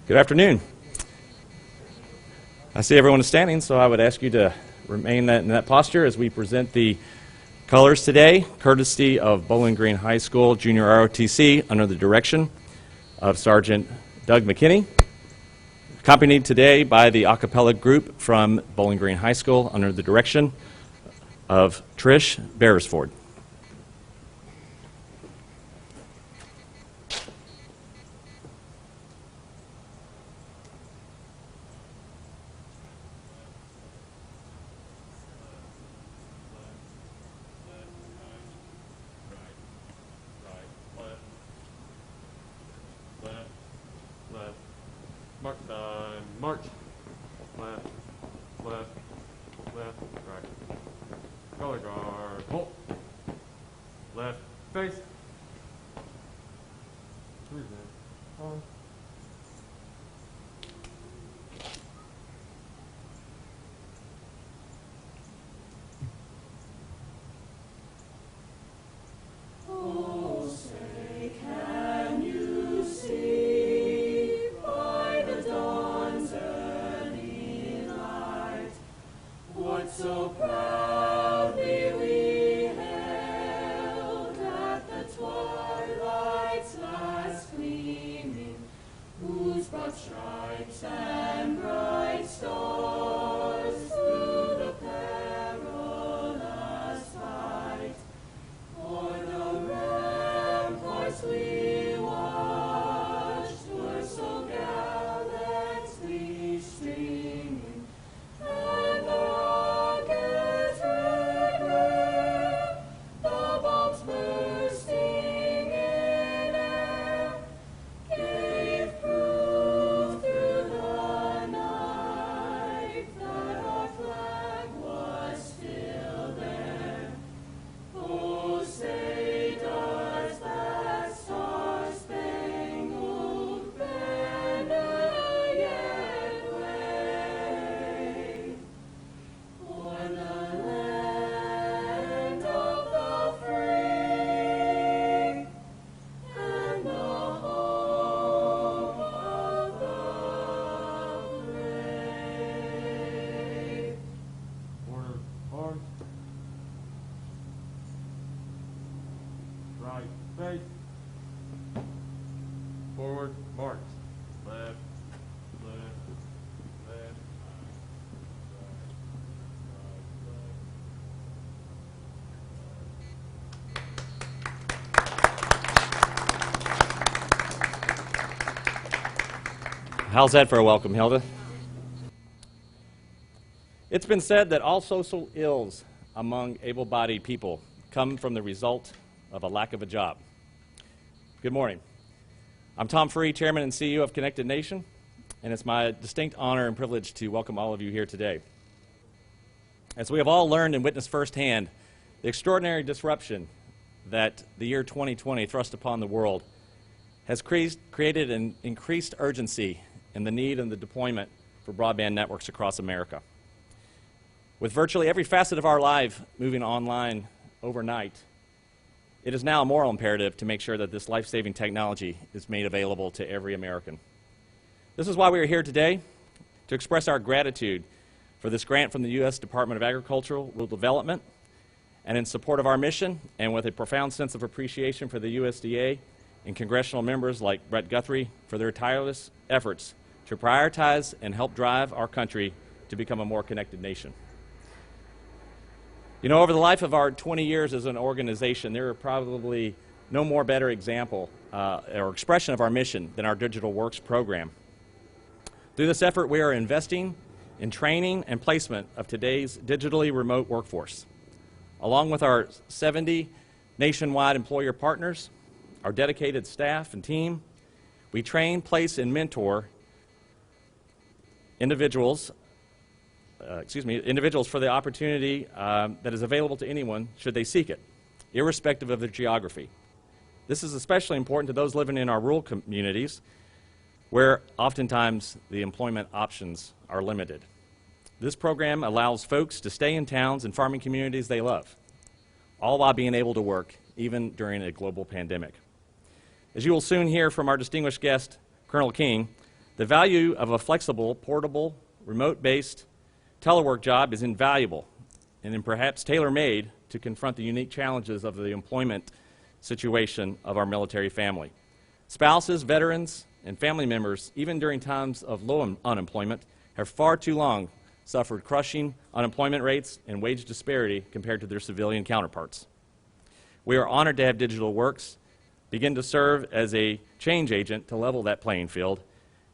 Good afternoon. I see everyone is standing, so I would ask you to remain in that posture as we present the colors today, courtesy of Bowling Green High School Junior ROTC under the direction of Sergeant Doug McKinney, accompanied today by the a cappella group from Bowling Green High School under the direction of Trish Beresford. March time. March. Left. Left. Left. Right. Color guard. Halt. Left. Face. Who's that? On. So proudly we hailed at the twilight's last gleaming, whose broad stripes and bright stars through the perilous fight o'er the ramparts we watched were so gallantly streaming, and right, face, forward, march, left, left, left, How's that for a welcome, Hilda? It's been said that all social ills among able-bodied people come from the result of a lack of a job. Good morning. I'm Tom Free, Chairman and CEO of Connected Nation, and it's my distinct honor and privilege to welcome all of you here today. As we have all learned and witnessed firsthand, the extraordinary disruption that the year 2020 thrust upon the world has created an increased urgency in the need and the deployment for broadband networks across America. With virtually every facet of our life moving online overnight, it is now a moral imperative to make sure that this life-saving technology is made available to every American. This is why we are here today, to express our gratitude for this grant from the U.S. Department of Agricultural Rural Development, and in support of our mission, and with a profound sense of appreciation for the USDA and congressional members like Brett Guthrie for their tireless efforts to prioritize and help drive our country to become a more connected nation. You know, over the life of our 20 years as an organization, there are probably no more better example or expression of our mission than our Digital Works program. Through this effort, we are investing in training and placement of today's digitally remote workforce. Along with our 70 nationwide employer partners, our dedicated staff and team, we train, place, and mentor individuals for the opportunity that is available to anyone should they seek it, irrespective of their geography. This is especially important to those living in our rural communities, where oftentimes the employment options are limited. This program allows folks to stay in towns and farming communities they love, all while being able to work, even during a global pandemic. As you will soon hear from our distinguished guest, Colonel King, The value of a flexible, portable, remote-based telework job is invaluable and then perhaps tailor-made to confront the unique challenges of the employment situation of our military family. Spouses, veterans, and family members, even during times of low unemployment, have far too long suffered crushing unemployment rates and wage disparity compared to their civilian counterparts. We are honored to have Digital Works begin to serve as a change agent to level that playing field,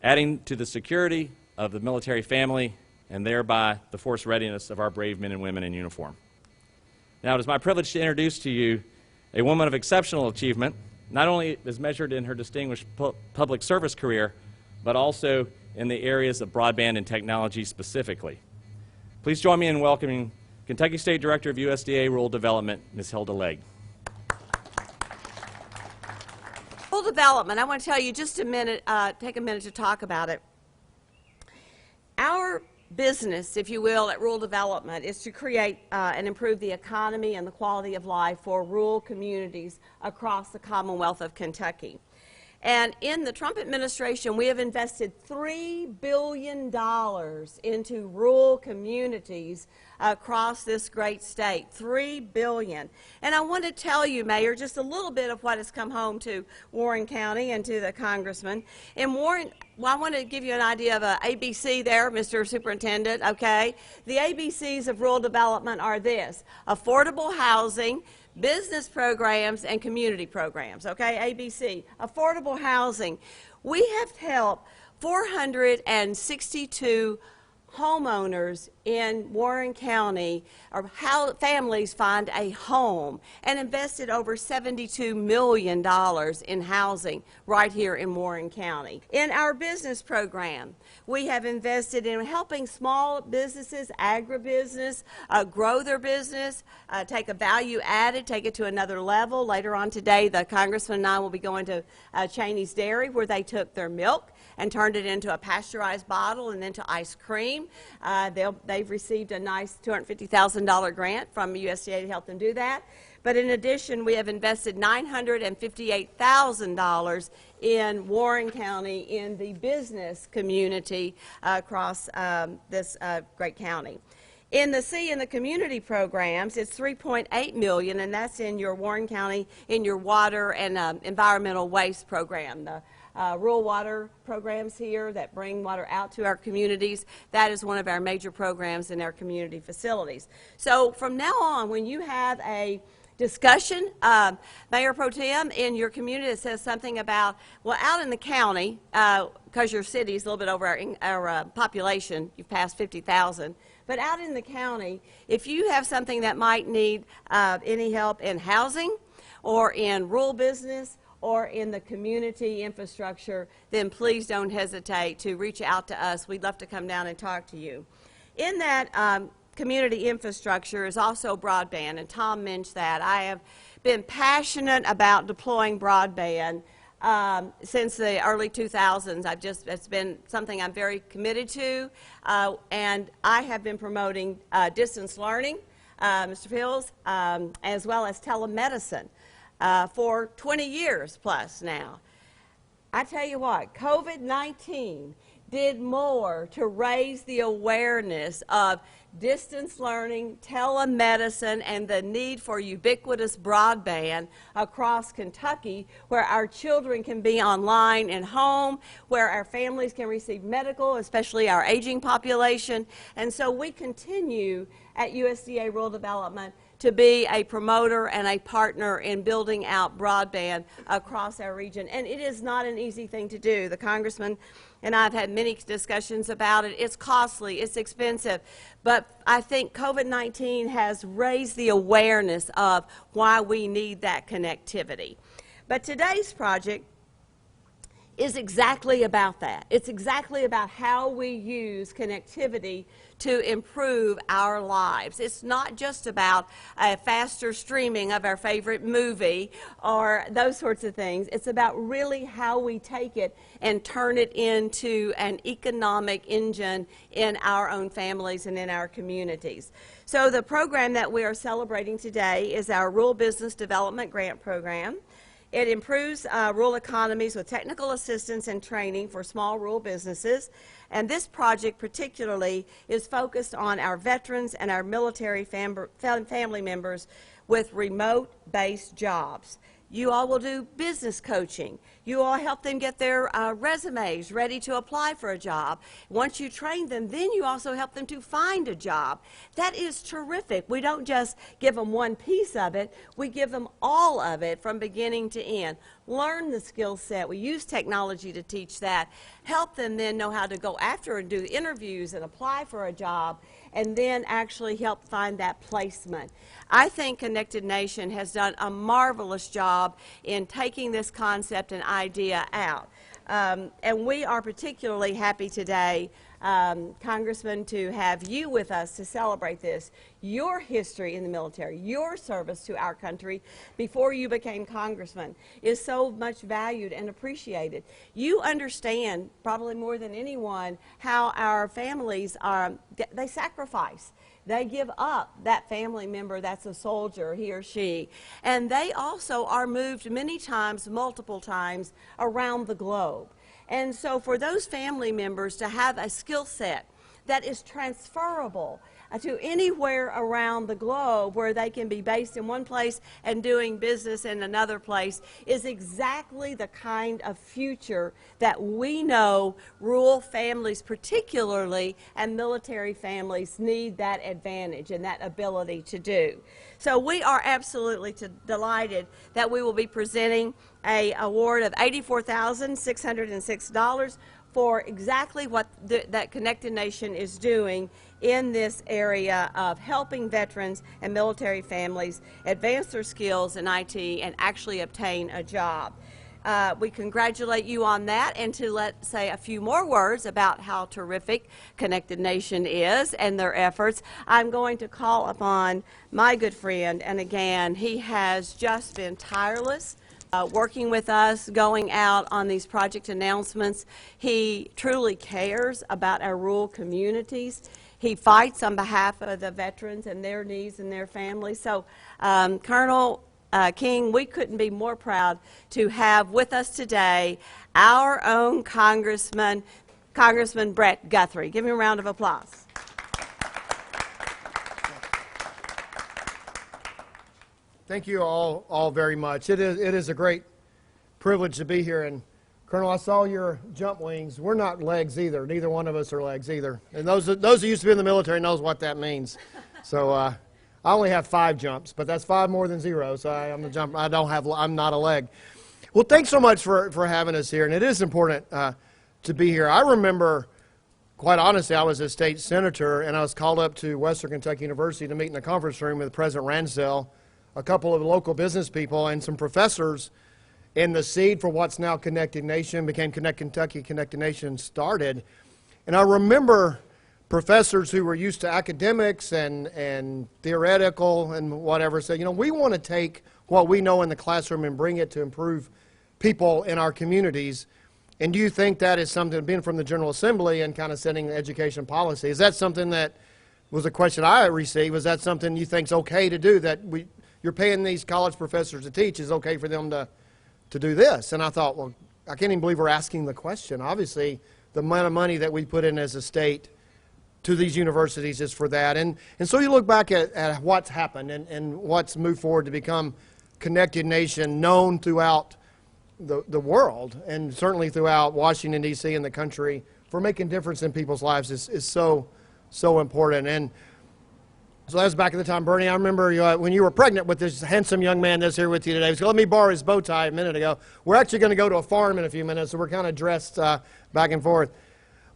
adding to the security of the military family and thereby the force readiness of our brave men and women in uniform. Now, it is my privilege to introduce to you a woman of exceptional achievement, not only as measured in her distinguished public service career, but also in the areas of broadband and technology specifically. Please join me in welcoming Kentucky State Director of USDA Rural Development, Ms. Hilda Legg. Rural development, I want to tell you just a minute, take a minute to talk about it. Our business, if you will, at rural development is to create and improve the economy and the quality of life for rural communities across the Commonwealth of Kentucky. And in the Trump administration, we have invested $3 billion into rural communities across this great state. $3 billion. And I want to tell you, Mayor, just a little bit of what has come home to Warren County and to the Congressman. In Warren, well, I want to give you an idea of an ABC there, Mr. Superintendent, okay? The ABCs of rural development are this: affordable housing, business programs, and community programs, okay? ABC, affordable housing. We have helped 462 homeowners in Warren County, or how families find a home, and invested over $72 million in housing right here in Warren County. In our business program, we have invested in helping small businesses, agribusiness, grow their business, take a value added, take it to another level. Later on today, the Congressman and I will be going to Cheney's Dairy, where they took their milk and turned it into a pasteurized bottle and then to ice cream. They've received a nice $250,000 grant from USDA to help them do that. But in addition, we have invested $958,000 in Warren County in the business community across this great county. In the C, in the community programs, it's $3.8 million, and that's in your Warren County, in your water and environmental waste program. The rural water programs here that bring water out to our communities, that is one of our major programs in our community facilities. So from now on, when you have a discussion, Mayor Pro Tem, in your community that says something about, well, out in the county, because your city is a little bit over our population, you've passed 50,000, but out in the county, if you have something that might need any help in housing or in rural business or in the community infrastructure, then please don't hesitate to reach out to us. We'd love to come down and talk to you. In that community infrastructure is also broadband, and Tom mentioned that. I have been passionate about deploying broadband since the early 2000s. It's been something I'm very committed to, and I have been promoting distance learning, Mr. Fields, as well as telemedicine for 20 years plus now. I tell you what, COVID-19 did more to raise the awareness of distance learning, telemedicine, and the need for ubiquitous broadband across Kentucky, where our children can be online and home, where our families can receive medical, especially our aging population. And so we continue at USDA Rural Development to be a promoter and a partner in building out broadband across our region. And it is not an easy thing to do. The Congressman and I have had many discussions about it. It's costly, it's expensive, but I think COVID-19 has raised the awareness of why we need that connectivity. But today's project is exactly about that. It's exactly about how we use connectivity to improve our lives. It's not just about a faster streaming of our favorite movie or those sorts of things. It's about really how we take it and turn it into an economic engine in our own families and in our communities. So the program that we are celebrating today is our Rural Business Development Grant Program. It improves rural economies with technical assistance and training for small rural businesses. And this project particularly is focused on our veterans and our military family members with remote-based jobs. You all will do business coaching. You all help them get their resumes ready to apply for a job. Once you train them, then you also help them to find a job. That is terrific. We don't just give them one piece of it. We give them all of it from beginning to end. Learn the skill set. We use technology to teach that. Help them then know how to go after and do interviews and apply for a job, and then actually help find that placement. I think Connected Nation has done a marvelous job in taking this concept and idea out. And we are particularly happy today, Congressman, to have you with us to celebrate this. Your history in the military, your service to our country before you became Congressman is so much valued and appreciated. You understand, probably more than anyone, how our families they sacrifice. They give up that family member that's a soldier, he or she. And they also are moved many times, multiple times, around the globe. And so for those family members to have a skill set that is transferable to anywhere around the globe where they can be based in one place and doing business in another place is exactly the kind of future that we know rural families particularly and military families need that advantage and that ability to do. So we are absolutely delighted that we will be presenting an award of $84,606 for exactly what that Connected Nation is doing in this area of helping veterans and military families advance their skills in IT and actually obtain a job. We congratulate you on that, and to say a few more words about how terrific Connected Nation is and their efforts, I'm going to call upon my good friend, and again, he has just been tireless working with us, going out on these project announcements. He truly cares about our rural communities. He fights on behalf of the veterans and their needs and their families. So, Colonel King, we couldn't be more proud to have with us today our own Congressman Brett Guthrie. Give him a round of applause. Thank you all very much. It is a great privilege to be here. And Colonel, I saw your jump wings. We're not legs either. Neither one of us are legs either. And those who used to be in the military knows what that means. So I only have 5 jumps, but that's 5 more than 0. So I'm not a leg. Well, thanks so much for having us here. And it is important to be here. I remember, quite honestly, I was a state senator, and I was called up to Western Kentucky University to meet in the conference room with President Ransdell, a couple of local business people, and some professors. And the seed for what's now Connected Nation became Connect Kentucky. Connected Nation started. And I remember professors who were used to academics and theoretical and whatever said, we want to take what we know in the classroom and bring it to improve people in our communities. And do you think that is something, being from the General Assembly and kind of setting the education policy, is that something that was a question I received? Was that something you think is okay to do, that you're paying these college professors to teach, is okay for them to do this? And I thought, well, I can't even believe we're asking the question. Obviously, the amount of money that we put in as a state to these universities is for that. And so you look back at what's happened and what's moved forward to become Connected Nation, known throughout the world, and certainly throughout Washington, D.C. and the country, for making difference in people's lives is so important. And so that was back at the time, Bernie. I remember when you were pregnant with this handsome young man that's here with you today. He said, let me borrow his bow tie a minute ago. We're actually going to go to a farm in a few minutes, so we're kind of dressed back and forth.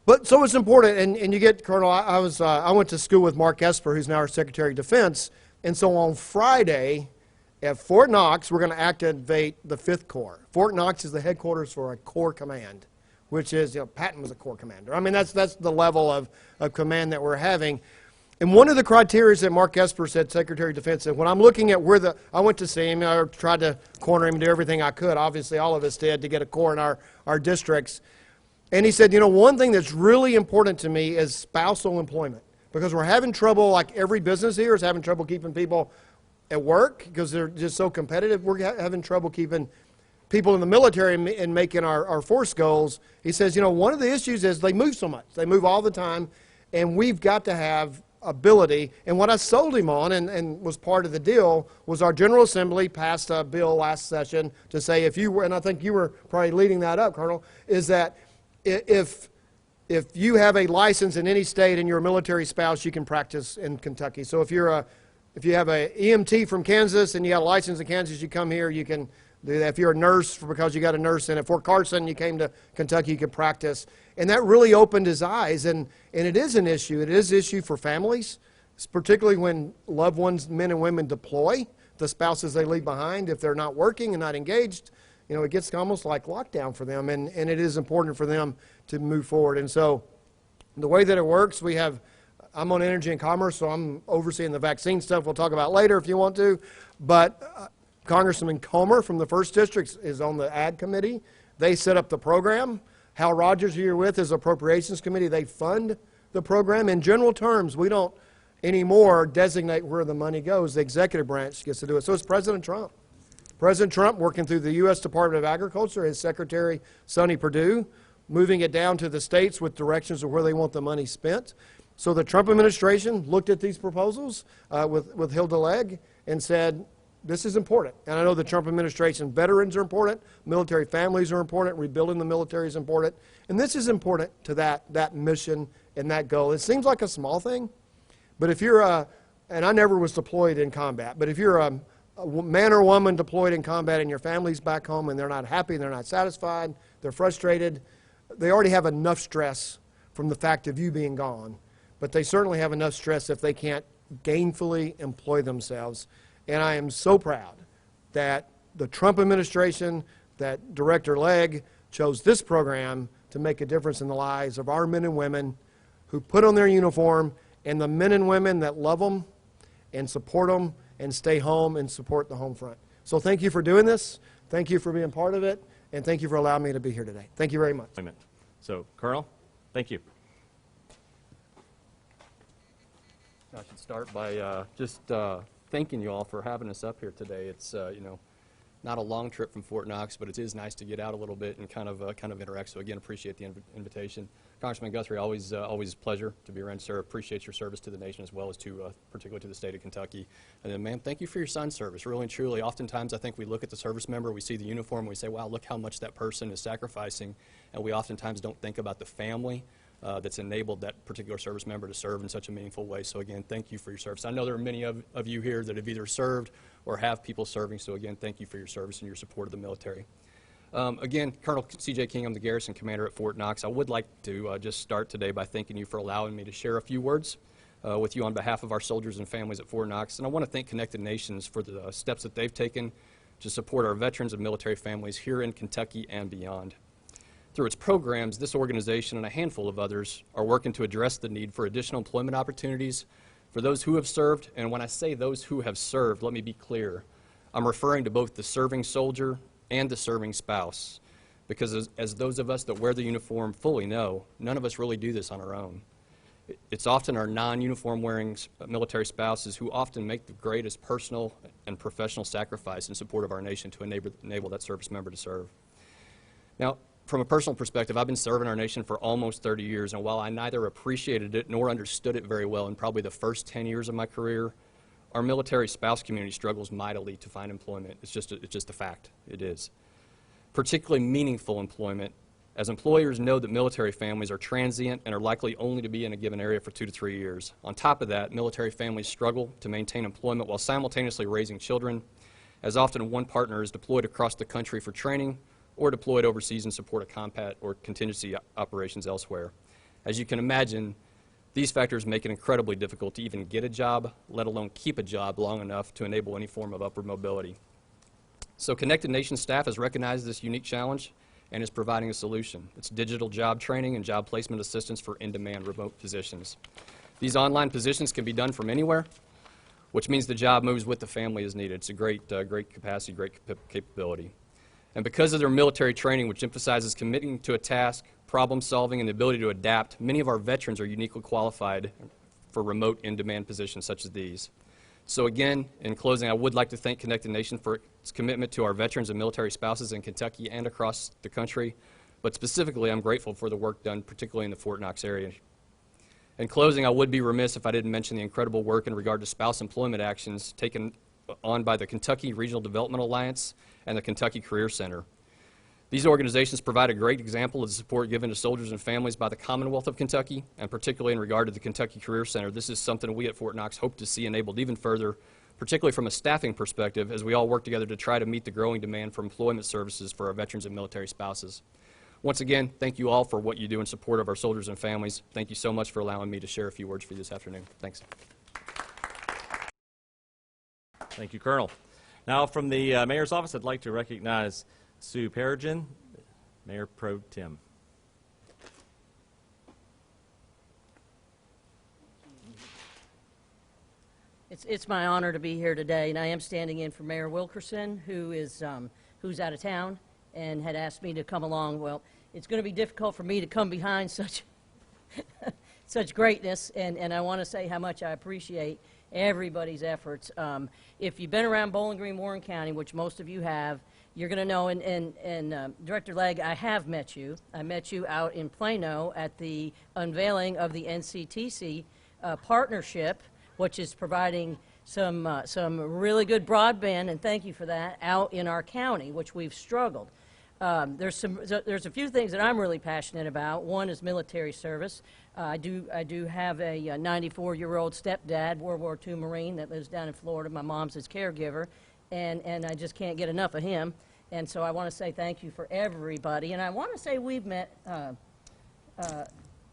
But so it's important, and you get, Colonel, I went to school with Mark Esper, who's now our Secretary of Defense, and so on Friday at Fort Knox, we're going to activate the 5th Corps. Fort Knox is the headquarters for a Corps Command, which is, Patton was a Corps Commander. I mean, that's the level of command that we're having. And one of the criteria that Mark Esper said, Secretary of Defense, said, when I'm looking at I went to see him, I tried to corner him, do everything I could, obviously all of us did, to get a Corps in our districts. And he said, one thing that's really important to me is spousal employment, because we're having trouble, like every business here is having trouble keeping people at work because they're just so competitive. We're having trouble keeping people in the military in making our force goals, he says, one of the issues is they move so much. They move all the time, and we've got to have ability. And what I sold him on and was part of the deal was our General Assembly passed a bill last session to say if you were, and I think you were probably leading that up, Colonel, is that if you have a license in any state and you're a military spouse, you can practice in Kentucky. So if you have an EMT from Kansas and you got a license in Kansas, you come here, you can do that. If you're a nurse because you got a nurse in at Fort Carson, you came to Kentucky, you could practice. And that really opened his eyes, and it is an issue. It is an issue for families, particularly when loved ones, men and women, deploy, the spouses they leave behind. If they're not working and not engaged, it gets almost like lockdown for them, and it is important for them to move forward. And so the way that it works, I'm on energy and commerce, so I'm overseeing the vaccine stuff we'll talk about later if you want to. But Congressman Comer from the 1st District is on the Ag Committee. They set up the program. Hal Rogers, who you're with, is Appropriations Committee. They fund the program. In general terms, we don't anymore designate where the money goes. The executive branch gets to do it. So it's President Trump. President Trump, working through the U.S. Department of Agriculture, his Secretary, Sonny Perdue, moving it down to the states with directions of where they want the money spent. So the Trump administration looked at these proposals with Hilda Legg and said, this is important. And I know the Trump administration, veterans are important, military families are important, rebuilding the military is important. And this is important to that mission and that goal. It seems like a small thing, but if you're and I never was deployed in combat, but if you're a man or woman deployed in combat and your family's back home and they're not happy, they're not satisfied, they're frustrated, they already have enough stress from the fact of you being gone. But they certainly have enough stress if they can't gainfully employ themselves. And I am so proud that the Trump administration, that Director Legg chose this program to make a difference in the lives of our men and women who put on their uniform and the men and women that love them and support them and stay home and support the home front. So thank you for doing this. Thank you for being part of it. And thank you for allowing me to be here today. Thank you very much. So, Colonel, thank you. I should start by just thanking you all for having us up here today. It's not a long trip from Fort Knox, but it is nice to get out a little bit and kind of interact. So again, appreciate the invitation. Congressman Guthrie, always a pleasure to be around, sir. Appreciate your service to the nation as well as to particularly to the state of Kentucky. And then, ma'am, thank you for your son's service. Really and truly, oftentimes I think we look at the service member, we see the uniform, and we say, wow, look how much that person is sacrificing, and we oftentimes don't think about the family that's enabled that particular service member to serve in such a meaningful way. So again, thank you for your service. I know there are many of you here that have either served or have people serving, so again, thank you for your service and your support of the military. Again, Col CJ King, I'm the garrison commander at Fort Knox. I would like to just start today by thanking you for allowing me to share a few words with you on behalf of our soldiers and families at Fort Knox. And I want to thank Connected Nations for the steps that they've taken to support our veterans and military families here in Kentucky and beyond. Through its programs, this organization and a handful of others are working to address the need for additional employment opportunities for those who have served. And when I say those who have served, let me be clear. I'm referring to both the serving soldier and the serving spouse, because as those of us that wear the uniform fully know, none of us really do this on our own. It's often our non-uniform wearing military spouses who often make the greatest personal and professional sacrifice in support of our nation to enable that service member to serve. Now, from a personal perspective, I've been serving our nation for almost 30 years, and while I neither appreciated it nor understood it very well in probably the first 10 years of my career, our military spouse community struggles mightily to find employment. It's just a fact. It is. Particularly meaningful employment, as employers know that military families are transient and are likely only to be in a given area for 2 to 3 years. On top of that, military families struggle to maintain employment while simultaneously raising children, as often one partner is deployed across the country for training or deployed overseas in support of combat or contingency operations elsewhere. As you can imagine, these factors make it incredibly difficult to even get a job, let alone keep a job long enough to enable any form of upward mobility. So Connected Nations staff has recognized this unique challenge and is providing a solution. It's digital job training and job placement assistance for in-demand remote positions. These online positions can be done from anywhere, which means the job moves with the family as needed. It's a great capacity, great capability. And because of their military training, which emphasizes committing to a task, problem solving, and the ability to adapt, many of our veterans are uniquely qualified for remote in-demand positions such as these. So again, in closing, I would like to thank Connected Nation for its commitment to our veterans and military spouses in Kentucky and across the country. But specifically, I'm grateful for the work done, particularly in the Fort Knox area. In closing, I would be remiss if I didn't mention the incredible work in regard to spouse employment actions taken on by the Kentucky Regional Development Alliance and the Kentucky Career Center. These organizations provide a great example of the support given to soldiers and families by the Commonwealth of Kentucky, and particularly in regard to the Kentucky Career Center. This is something we at Fort Knox hope to see enabled even further, particularly from a staffing perspective, as we all work together to try to meet the growing demand for employment services for our veterans and military spouses. Once again, thank you all for what you do in support of our soldiers and families. Thank you so much for allowing me to share a few words for you this afternoon. Thanks. Thank you, Colonel. Now, from the Mayor's office, I'd like to recognize Sue Peregrine, Mayor Pro Tem. It's my honor to be here today, and I am standing in for Mayor Wilkerson, who's out of town and had asked me to come along. Well, it's going to be difficult for me to come behind such such greatness, and I want to say how much I appreciate everybody's efforts. If you've been around Bowling Green, Warren County, which most of you have, you're going to know, and Director Legg, I have met you. I met you out in Plano at the unveiling of the NCTC partnership, which is providing some really good broadband, and thank you for that, out in our county, which we've struggled. There's a few things that I'm really passionate about. One is military service. I do have a 94-year-old stepdad, World War II Marine, that lives down in Florida. My mom's his caregiver, and I just can't get enough of him. And so I want to say thank you for everybody. And I want to say we've met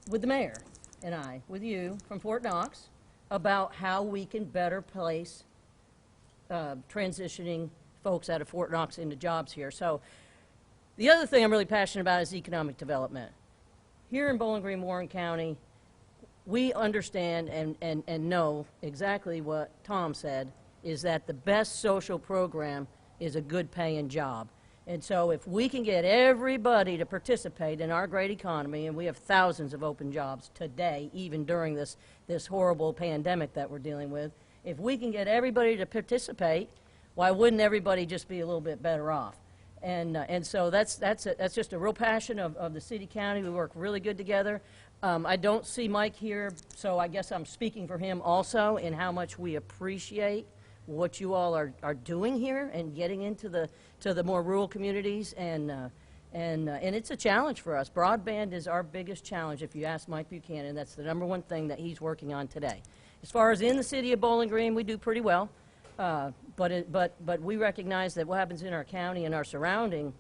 with the mayor and I, with you from Fort Knox, about how we can better place transitioning folks out of Fort Knox into jobs here. So the other thing I'm really passionate about is economic development. Here in Bowling Green, Warren County, we understand and know exactly what Tom said, is that the best social program is a good paying job. And so if we can get everybody to participate in our great economy, and we have thousands of open jobs today, even during this horrible pandemic that we're dealing with, if we can get everybody to participate, why wouldn't everybody just be a little bit better off? And so that's just a real passion of the city county. We work really good together. I don't see Mike here, so I guess I'm speaking for him also in how much we appreciate what you all are doing here and getting into the more rural communities, and it's a challenge for us. Broadband is our biggest challenge. If you ask Mike Buchanan, that's the #1 thing that he's working on today. As far as in the city of Bowling Green, we do pretty well. But we recognize that what happens in our county and our surrounding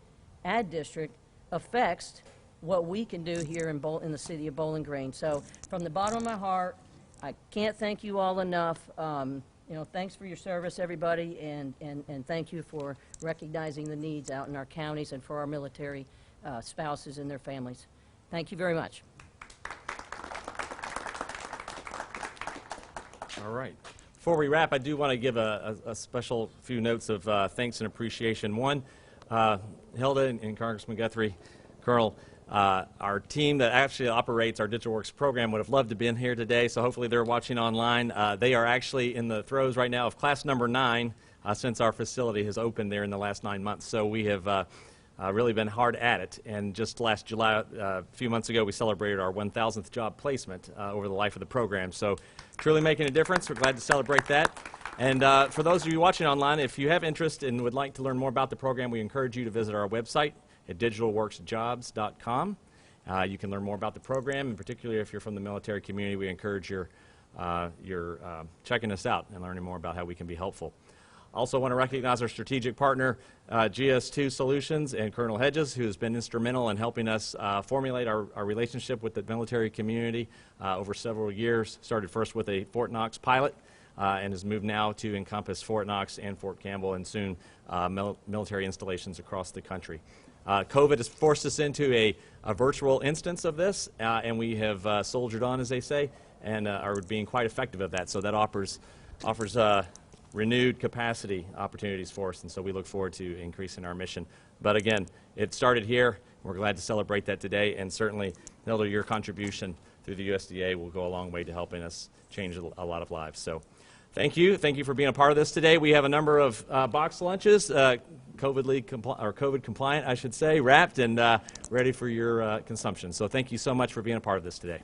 ad district affects what we can do here in the city of Bowling Green. So from the bottom of my heart, I can't thank you all enough. You know, thanks for your service, everybody, and thank you for recognizing the needs out in our counties and for our military spouses and their families. Thank you very much. All right. Before we wrap, I do want to give a special few notes of thanks and appreciation. One, Hilda and Congressman Guthrie, Colonel, our team that actually operates our Digital Works program would have loved to have been here today, so hopefully they're watching online. They are actually in the throes right now of class number 9 since our facility has opened there in the last 9 months. So we have really been hard at it. And just last July, a few months ago, we celebrated our 1,000th job placement over the life of the program. So truly making a difference. We're glad to celebrate that. And for those of you watching online, if you have interest and would like to learn more about the program, we encourage you to visit our website at digitalworksjobs.com. You can learn more about the program, and particularly if you're from the military community, we encourage your checking us out and learning more about how we can be helpful. Also want to recognize our strategic partner, GS2 Solutions, and Colonel Hedges, who has been instrumental in helping us formulate our relationship with the military community over several years. Started first with a Fort Knox pilot and has moved now to encompass Fort Knox and Fort Campbell, and soon military installations across the country. COVID has forced us into a virtual instance of this, and we have soldiered on, as they say, and are being quite effective at that. So that offers renewed capacity opportunities for us, and so we look forward to increasing our mission. But again, it started here. We're glad to celebrate that today, and certainly, Hilda, your contribution through the USDA will go a long way to helping us change a lot of lives. So Thank you. Thank you for being a part of this today. We have a number of box lunches, COVID compliant, I should say, wrapped and ready for your consumption. So thank you so much for being a part of this today.